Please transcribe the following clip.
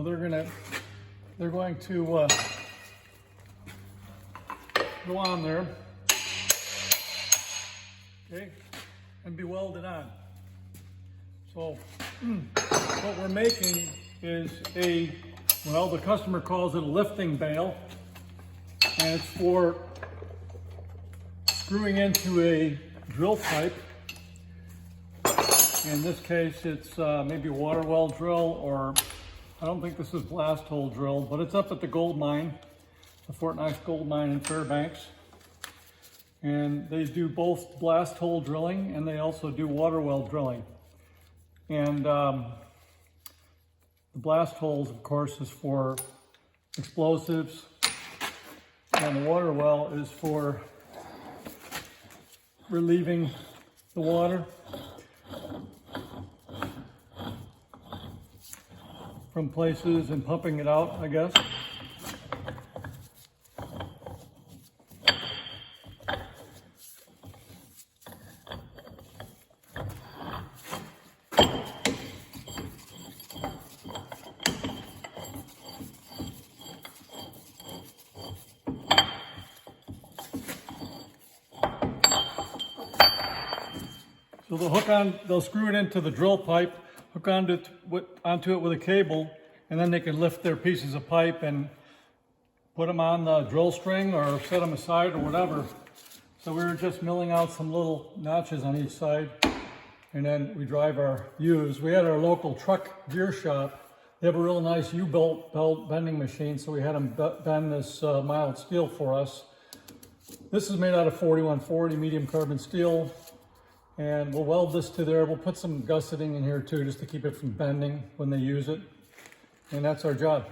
So they're going to go on there, okay, and be welded on. So what we're making is well, the customer calls it a lifting bale, and it's for screwing into a drill pipe. In this case, it's maybe a water well drill, or I don't think this is blast hole drill, but it's up at the gold mine, the Fort Knox Gold Mine in Fairbanks. And they do both blast hole drilling, and they also do water well drilling. And the blast holes, of course, is for explosives, and the water well is for relieving the water from places and pumping it out, I guess. So they'll screw it into the drill pipe, hook onto it with a cable, and then they can lift their pieces of pipe and put them on the drill string or set them aside or whatever. So we were just milling out some little notches on each side, and then we drive our U's. We had our local truck gear shop. They have a real nice U-bolt belt bending machine, so we had them bend this mild steel for us. This is made out of 4140 medium carbon steel. And we'll weld this to there. We'll put some gusseting in here too, just to keep it from bending when they use it. And that's our job.